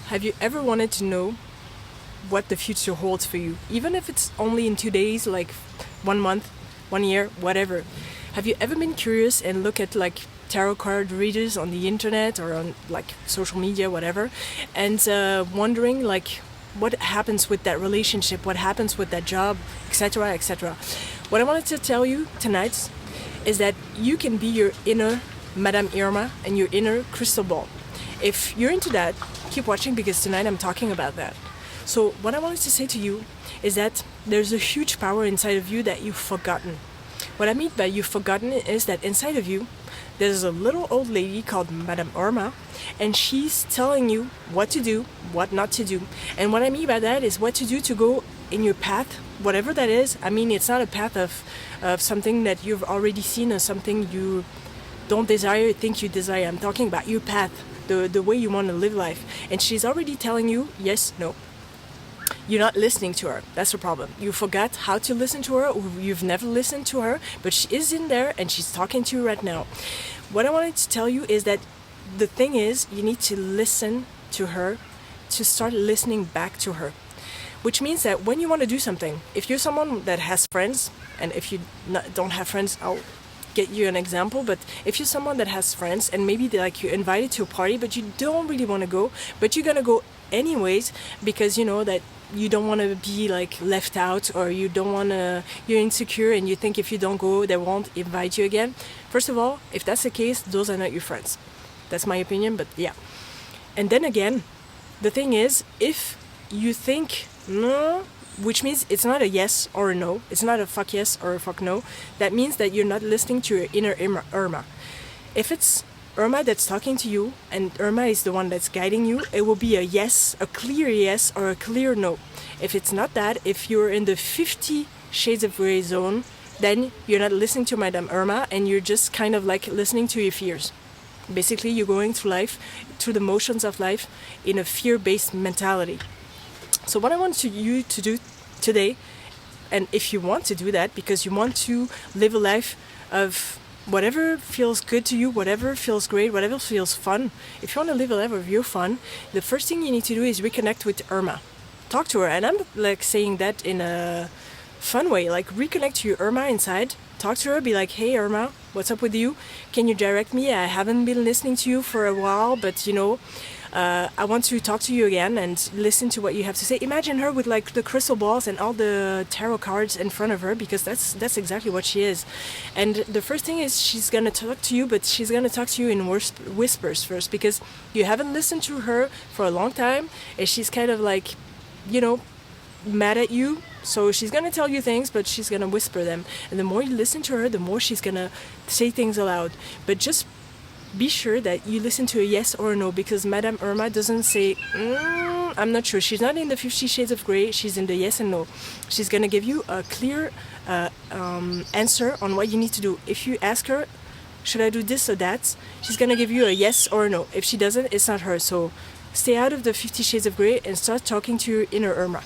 Have you ever wanted to know what the future holds for you? Even if it's only in 2 days, like 1 month, 1 year, whatever. Have you ever been curious and look at like tarot card readers on the internet or on like social media, whatever, and wondering like what happens with that relationship, what happens with that job, etc., etc. What I wanted to tell you tonight is that you can be your inner Madame Irma and your inner crystal ball. If you're into that, keep watching because tonight I'm talking about that. So what I wanted to say to you is that there's a huge power inside of you that you've forgotten. What I mean by you've forgotten is that inside of you, there's a little old lady called Madame Irma, and she's telling you what to do, what not to do. And what I mean by that is what to do to go in your path, whatever that is. I mean, it's not a path of something that you've already seen or something you don't desire, think you desire. I'm talking about your path, the way you want to live life. And she's already telling you, yes, no. You're not listening to her. That's the problem. You forgot how to listen to her, or you've never listened to her, but she is in there and she's talking to you right now. What I wanted to tell you is that the thing is, you need to listen to her, to start listening back to her. Which means that when you want to do something, if you're someone that has friends, and if you don't have friends, I'll get you an example, but if you're someone that has friends and maybe you're invited to a party but you don't really want to go, but you're gonna go anyways because you know that you don't want to be like left out, or you don't want to, you're insecure and you think if you don't go they won't invite you again. First of all, if that's the case, those are not your friends. That's my opinion, but yeah. And then again, the thing is, if you think no, which means it's not a yes or a no, it's not a fuck yes or a fuck no, that means that you're not listening to your inner Irma. If it's Irma that's talking to you and Irma is the one that's guiding you, it will be a yes, a clear yes or a clear no. If it's not that, if you're in the 50 shades of gray zone, then you're not listening to Madame Irma and you're just kind of like listening to your fears. Basically, you're going through life, through the motions of life in a fear-based mentality. So what I want you to do today, and if you want to do that because you want to live a life of whatever feels good to you, whatever feels great, whatever feels fun, if you want to live a life of your fun, the first thing you need to do is reconnect with Irma. Talk to her, and I'm like saying that in a fun way, like reconnect to your Irma inside. Talk to her, be like, hey Irma, what's up with you? Can you direct me? I haven't been listening to you for a while, but you know, I want to talk to you again and listen to what you have to say. Imagine her with like the crystal balls and all the tarot cards in front of her, because that's exactly what she is. And the first thing is she's gonna talk to you, but she's gonna talk to you in whispers first, because you haven't listened to her for a long time, and she's kind of like, you know, mad at you. So she's gonna tell you things, but she's gonna whisper them. And the more you listen to her, the more she's gonna say things aloud. But just be sure that you listen to a yes or a no, because Madame Irma doesn't say, I'm not sure. She's not in the 50 Shades of Grey. She's in the yes and no. She's going to give you a clear answer on what you need to do. If you ask her, should I do this or that? She's going to give you a yes or a no. If she doesn't, it's not her. So stay out of the 50 Shades of Grey and start talking to your inner Irma.